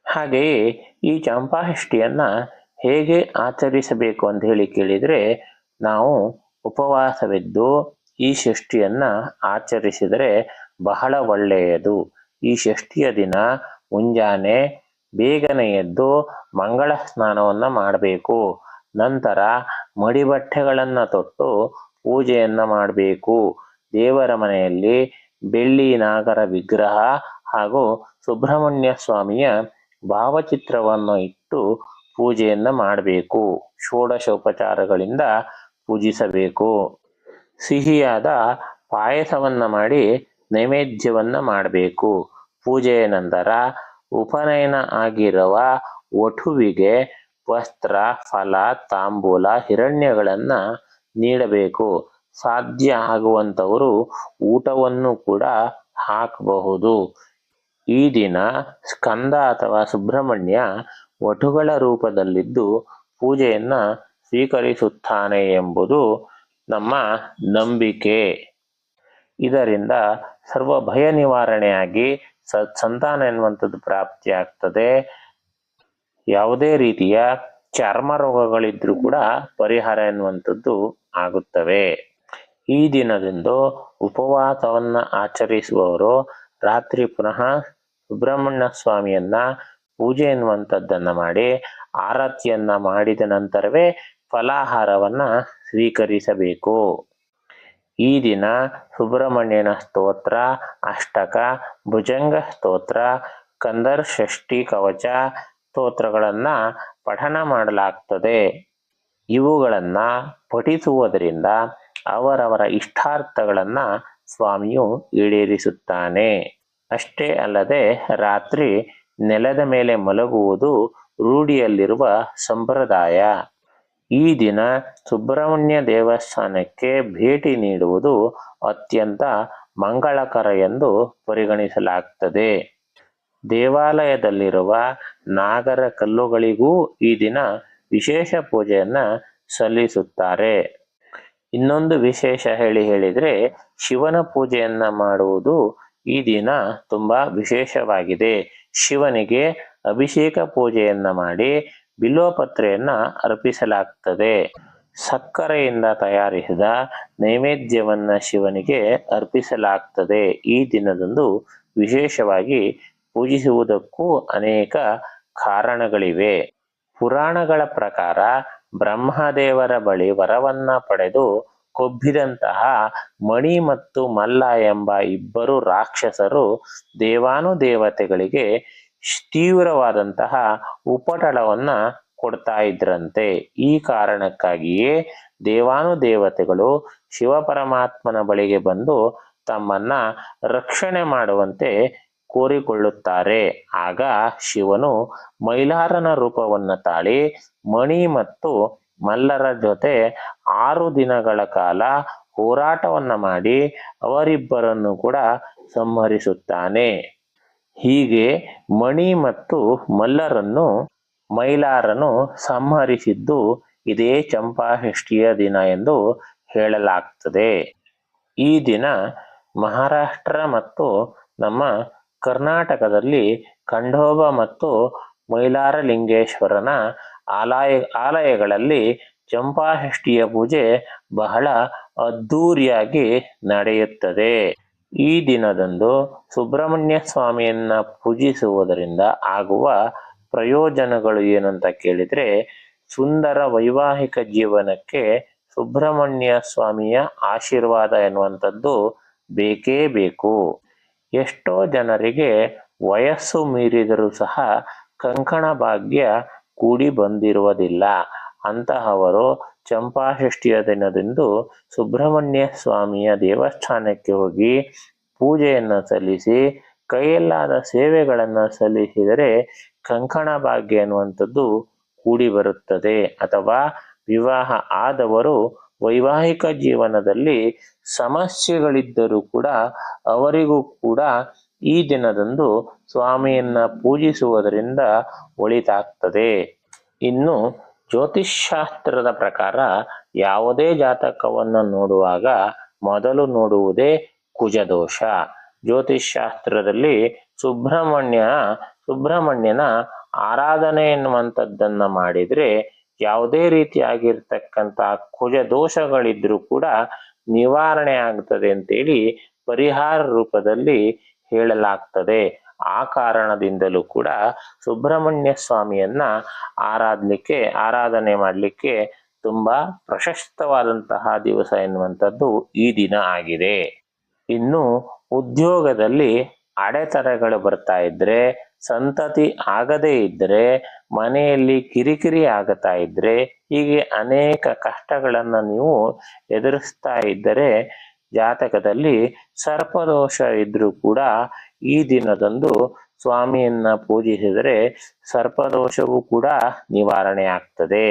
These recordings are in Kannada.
ಹಾಗೆಯೇ ಈ ಚಂಪಾಷಷ್ಠಿಯನ್ನ ಹೇಗೆ ಆಚರಿಸಬೇಕು ಅಂತ ಹೇಳಿ ಕೇಳಿದರೆ, ನಾವು ಉಪವಾಸವಿದ್ದು ಈ ಷಷ್ಠಿಯನ್ನ ಆಚರಿಸಿದರೆ ಬಹಳ ಒಳ್ಳೆಯದು. ಈ ಷಷ್ಠಿಯ ದಿನ ಮುಂಜಾನೆ ಬೇಗನೆ ಎದ್ದು ಮಂಗಳ ಸ್ನಾನವನ್ನ ಮಾಡಬೇಕು. ನಂತರ ಮಡಿಬಟ್ಟೆಗಳನ್ನು ತೊಟ್ಟು ಪೂಜೆಯನ್ನ ಮಾಡಬೇಕು. ದೇವರ ಮನೆಯಲ್ಲಿ ಬೆಳ್ಳಿ ನಾಗರ ವಿಗ್ರಹ ಹಾಗೂ ಸುಬ್ರಹ್ಮಣ್ಯ ಸ್ವಾಮಿಯ ಭಾವಚಿತ್ರವನ್ನು ಇಟ್ಟು ಪೂಜೆಯನ್ನ ಮಾಡಬೇಕು. ಷೋಡಶೋಪಚಾರಗಳಿಂದ ಪೂಜಿಸಬೇಕು. ಸಿಹಿಯಾದ ಪಾಯಸವನ್ನ ಮಾಡಿ ನೈವೇದ್ಯವನ್ನ ಮಾಡಬೇಕು. ಪೂಜೆಯ ನಂತರ ಉಪನಯನ ಆಗಿರುವ ವಧುವಿಗೆ ವಸ್ತ್ರ, ಫಲ, ತಾಂಬೂಲ, ಹಿರಣ್ಯಗಳನ್ನ ನೀಡಬೇಕು. ಸಾಧ್ಯ ಆಗುವಂಥವರು ಊಟವನ್ನು ಕೂಡ ಹಾಕಬಹುದು. ಈ ದಿನ ಸ್ಕಂದ ಅಥವಾ ಸುಬ್ರಹ್ಮಣ್ಯ ವಟುಗಳ ರೂಪದಲ್ಲಿದ್ದು ಪೂಜೆಯನ್ನ ಸ್ವೀಕರಿಸುತ್ತಾನೆ ಎಂಬುದು ನಮ್ಮ ನಂಬಿಕೆ. ಇದರಿಂದ ಸರ್ವ ಭಯ ನಿವಾರಣೆಯಾಗಿ ಸಂತಾನ ಎನ್ನುವಂಥದ್ದು ಪ್ರಾಪ್ತಿಯಾಗ್ತದೆ. ಯಾವುದೇ ರೀತಿಯ ಚರ್ಮ ರೋಗಗಳಿದ್ರೂ ಕೂಡ ಪರಿಹಾರ ಎನ್ನುವಂಥದ್ದು ಆಗುತ್ತವೆ. ಈ ದಿನದಂದು ಉಪವಾಸವನ್ನ ಆಚರಿಸುವವರು ರಾತ್ರಿ ಪುನಃ ಸುಬ್ರಹ್ಮಣ್ಯ ಸ್ವಾಮಿಯನ್ನ ಪೂಜೆ ಎನ್ನುವಂಥದ್ದನ್ನ ಮಾಡಿ ಆರತಿಯನ್ನ ಮಾಡಿದ ನಂತರವೇ ಫಲಾಹಾರವನ್ನ ಸ್ವೀಕರಿಸಬೇಕು. ಈ ದಿನ ಸುಬ್ರಹ್ಮಣ್ಯನ ಸ್ತೋತ್ರ, ಅಷ್ಟಕ, ಭುಜಂಗ ಸ್ತೋತ್ರ, ಕಂದರ್ ಷಷ್ಠಿ ಕವಚ ಸ್ತೋತ್ರಗಳನ್ನ ಪಠನ ಮಾಡಲಾಗ್ತದೆ. ಇವುಗಳನ್ನ ಪಠಿಸುವುದರಿಂದ ಅವರವರ ಇಷ್ಟಾರ್ಥಗಳನ್ನ ಸ್ವಾಮಿಯು ಈಡೇರಿಸುತ್ತಾನೆ. ಅಷ್ಟೇ ಅಲ್ಲದೆ ರಾತ್ರಿ ನೆಲದ ಮೇಲೆ ಮಲಗುವುದು ರೂಢಿಯಲ್ಲಿರುವ ಸಂಪ್ರದಾಯ. ಈ ದಿನ ಸುಬ್ರಹ್ಮಣ್ಯ ದೇವಸ್ಥಾನಕ್ಕೆ ಭೇಟಿ ನೀಡುವುದು ಅತ್ಯಂತ ಮಂಗಳಕರ ಎಂದು ಪರಿಗಣಿಸಲಾಗ್ತದೆ. ದೇವಾಲಯದಲ್ಲಿರುವ ನಾಗರ ಕಲ್ಲುಗಳಿಗೂ ಈ ದಿನ ವಿಶೇಷ ಪೂಜೆಯನ್ನ ಸಲ್ಲಿಸುತ್ತಾರೆ. ಇನ್ನೊಂದು ವಿಶೇಷ ಹೇಳಿದರೆ ಶಿವನ ಪೂಜೆಯನ್ನ ಮಾಡುವುದು ಈ ದಿನ ತುಂಬಾ ವಿಶೇಷವಾಗಿದೆ. ಶಿವನಿಗೆ ಅಭಿಷೇಕ ಪೂಜೆಯನ್ನ ಮಾಡಿ ಬಿಲ್ವಪತ್ರೆಯನ್ನ ಅರ್ಪಿಸಲಾಗ್ತದೆ. ಸಕ್ಕರೆಯಿಂದ ತಯಾರಿಸಿದ ನೈವೇದ್ಯವನ್ನ ಶಿವನಿಗೆ ಅರ್ಪಿಸಲಾಗ್ತದೆ. ಈ ದಿನದಂದು ವಿಶೇಷವಾಗಿ ಪೂಜಿಸುವುದಕ್ಕೂ ಅನೇಕ ಕಾರಣಗಳಿವೆ. ಪುರಾಣಗಳ ಪ್ರಕಾರ ಬ್ರಹ್ಮದೇವರ ಬಳಿ ವರವನ್ನ ಪಡೆದು ಕೊಬ್ಬಿದಂತಹ ಮಣಿ ಮತ್ತು ಮಲ್ಲ ಎಂಬ ಇಬ್ಬರು ರಾಕ್ಷಸರು ದೇವಾನುದೇವತೆಗಳಿಗೆ ತೀವ್ರವಾದಂತಹ ಉಪಟಳವನ್ನ ಕೊಡ್ತಾ ಇದ್ರಂತೆ. ಈ ಕಾರಣಕ್ಕಾಗಿಯೇ ದೇವಾನುದೇವತೆಗಳು ಶಿವಪರಮಾತ್ಮನ ಬಳಿಗೆ ಬಂದು ತಮ್ಮನ್ನ ರಕ್ಷಣೆ ಮಾಡುವಂತೆ ಕೋರಿಕೊಳ್ಳುತ್ತಾರೆ. ಆಗ ಶಿವನು ಮೈಲಾರನ ರೂಪವನ್ನು ತಾಳಿ ಮಣಿ ಮತ್ತು ಮಲ್ಲರ ಜೊತೆ 6 ದಿನಗಳ ಕಾಲ ಹೋರಾಟವನ್ನ ಮಾಡಿ ಅವರಿಬ್ಬರನ್ನು ಕೂಡ ಸಂಹರಿಸುತ್ತಾನೆ. ಹೀಗೆ ಮಣಿ ಮತ್ತು ಮಲ್ಲರನ್ನು ಮೈಲಾರನು ಸಂಹರಿಸಿದ್ದು ಇದೇ ಚಂಪಾಷಷ್ಠಿಯ ದಿನ ಎಂದು ಹೇಳಲಾಗ್ತದೆ. ಈ ದಿನ ಮಹಾರಾಷ್ಟ್ರ ಮತ್ತು ನಮ್ಮ ಕರ್ನಾಟಕದಲ್ಲಿ ಖಂಡೋಬ ಮತ್ತು ಮೈಲಾರಲಿಂಗೇಶ್ವರನ ಆಲಯಗಳಲ್ಲಿ ಚಂಪಾಷಷ್ಠಿಯ ಪೂಜೆ ಬಹಳ ಅದ್ಧೂರಿಯಾಗಿ ನಡೆಯುತ್ತದೆ. ಈ ದಿನದಂದು ಸುಬ್ರಹ್ಮಣ್ಯ ಸ್ವಾಮಿಯನ್ನ ಪೂಜಿಸುವುದರಿಂದ ಆಗುವ ಪ್ರಯೋಜನಗಳು ಏನಂತ ಕೇಳಿದ್ರೆ, ಸುಂದರ ವೈವಾಹಿಕ ಜೀವನಕ್ಕೆ ಸುಬ್ರಹ್ಮಣ್ಯ ಸ್ವಾಮಿಯ ಆಶೀರ್ವಾದ ಎನ್ನುವಂಥದ್ದು ಬೇಕೇ ಬೇಕು. ಎಷ್ಟೋ ಜನರಿಗೆ ವಯಸ್ಸು ಮೀರಿದರೂ ಸಹ ಕಂಕಣ ಭಾಗ್ಯ ಕೂಡಿ ಬಂದಿರುವುದಿಲ್ಲ. ಅಂತಹವರು ಚಂಪಾಷಷ್ಠಿಯ ದಿನದಂದು ಸುಬ್ರಹ್ಮಣ್ಯ ಸ್ವಾಮಿಯ ದೇವಸ್ಥಾನಕ್ಕೆ ಹೋಗಿ ಪೂಜೆಯನ್ನು ಸಲ್ಲಿಸಿ ಕೈಯಲ್ಲಾದ ಸೇವೆಗಳನ್ನು ಸಲ್ಲಿಸಿದರೆ ಕಂಕಣ ಭಾಗ್ಯ ಎನ್ನುವಂಥದ್ದು ಕೂಡಿ ಬರುತ್ತದೆ. ಅಥವಾ ವಿವಾಹ ಆದವರು ವೈವಾಹಿಕ ಜೀವನದಲ್ಲಿ ಸಮಸ್ಯೆಗಳಿದ್ದರೂ ಕೂಡ ಅವರಿಗೂ ಕೂಡ ಈ ದಿನದಂದು ಸ್ವಾಮಿಯನ್ನ ಪೂಜಿಸುವುದರಿಂದ ಒಳಿತಾಗ್ತದೆ. ಇನ್ನು ಜ್ಯೋತಿಷ್ಶಾಸ್ತ್ರದ ಪ್ರಕಾರ ಯಾವುದೇ ಜಾತಕವನ್ನು ನೋಡುವಾಗ ಮೊದಲು ನೋಡುವುದೇ ಕುಜದೋಷ. ಜ್ಯೋತಿಷ್ಶಾಸ್ತ್ರದಲ್ಲಿ ಸುಬ್ರಹ್ಮಣ್ಯನ ಆರಾಧನೆ ಎನ್ನುವಂಥದ್ದನ್ನ ಮಾಡಿದ್ರೆ ಯಾವುದೇ ರೀತಿಯಾಗಿರ್ತಕ್ಕಂಥ ಕುಜ ದೋಷಗಳಿದ್ರೂ ಕೂಡ ನಿವಾರಣೆ ಆಗ್ತದೆ ಅಂತೇಳಿ ಪರಿಹಾರ ರೂಪದಲ್ಲಿ ಹೇಳಲಾಗ್ತದೆ. ಆ ಕಾರಣದಿಂದಲೂ ಕೂಡ ಸುಬ್ರಹ್ಮಣ್ಯ ಸ್ವಾಮಿಯನ್ನ ಆರಾಧನೆ ಮಾಡಲಿಕ್ಕೆ ತುಂಬಾ ಪ್ರಶಸ್ತವಾದಂತಹ ದಿವಸ ಎನ್ನುವಂಥದ್ದು ಈ ದಿನ ಆಗಿದೆ. ಇನ್ನು ಉದ್ಯೋಗದಲ್ಲಿ ಅಡೆತಡೆಗಳು ಬರ್ತಾ ಇದ್ರೆ, ಸಂತತಿ ಆಗದೇ ಇದ್ರೆ, ಮನೆಯಲ್ಲಿ ಕಿರಿಕಿರಿ ಆಗತಾ ಇದ್ರೆ, ಹೀಗೆ ಅನೇಕ ಕಷ್ಟಗಳನ್ನ ನೀವು ಎದುರಿಸ್ತಾ ಇದ್ದರೆ, ಜಾತಕದಲ್ಲಿ ಸರ್ಪದೋಷ ಇದ್ರೂ ಕೂಡ ಈ ದಿನದಂದು ಸ್ವಾಮಿಯನ್ನ ಪೂಜಿಸಿದರೆ ಸರ್ಪದೋಷವೂ ಕೂಡ ನಿವಾರಣೆ ಆಗ್ತದೆ.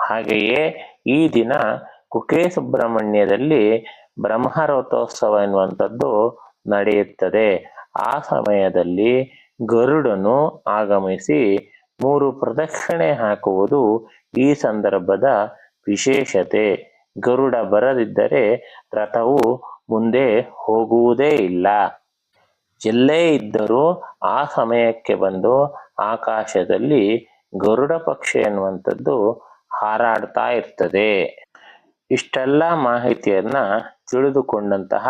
ಹಾಗೆಯೇ ಈ ದಿನ ಕುಕ್ಕೆ ಸುಬ್ರಹ್ಮಣ್ಯದಲ್ಲಿ ಬ್ರಹ್ಮರಥೋತ್ಸವ ಎನ್ನುವಂಥದ್ದು ನಡೆಯುತ್ತದೆ. ಆ ಸಮಯದಲ್ಲಿ ಗರುಡನು ಆಗಮಿಸಿ 3 ಪ್ರದಕ್ಷಿಣೆ ಹಾಕುವುದು ಈ ಸಂದರ್ಭದ ವಿಶೇಷತೆ. ಗರುಡ ಬರದಿದ್ದರೆ ರಥವು ಮುಂದೆ ಹೋಗುವುದೇ ಇಲ್ಲ. ಎಲ್ಲೇ ಇದ್ದರೂ ಆ ಸಮಯಕ್ಕೆ ಬಂದು ಆಕಾಶದಲ್ಲಿ ಗರುಡ ಪಕ್ಷಿ ಎನ್ನುವಂಥದ್ದು ಹಾರಾಡ್ತಾ ಇರ್ತದೆ. ಇಷ್ಟೆಲ್ಲ ಮಾಹಿತಿಯನ್ನ ತಿಳಿದುಕೊಂಡಂತಹ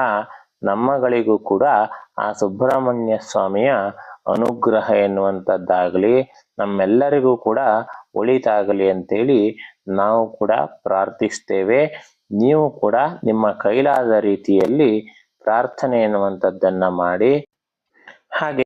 ನಮ್ಮಗಳಿಗೂ ಕೂಡ ಆ ಸುಬ್ರಹ್ಮಣ್ಯ ಸ್ವಾಮಿಯ ಅನುಗ್ರಹ ಎನ್ನುವಂಥದ್ದಾಗಲಿ ನಮ್ಮೆಲ್ಲರಿಗೂ ಕೂಡ ಒಳಿತಾಗಲಿ ಅಂತೇಳಿ ನಾವು ಕೂಡ ಪ್ರಾರ್ಥಿಸ್ತೇವೆ. ನೀವು ಕೂಡ ನಿಮ್ಮ ಕೈಲಾದ ರೀತಿಯಲ್ಲಿ ಪ್ರಾರ್ಥನೆ ಎನ್ನುವಂಥದ್ದನ್ನ ಮಾಡಿ. ಹಾಗೆ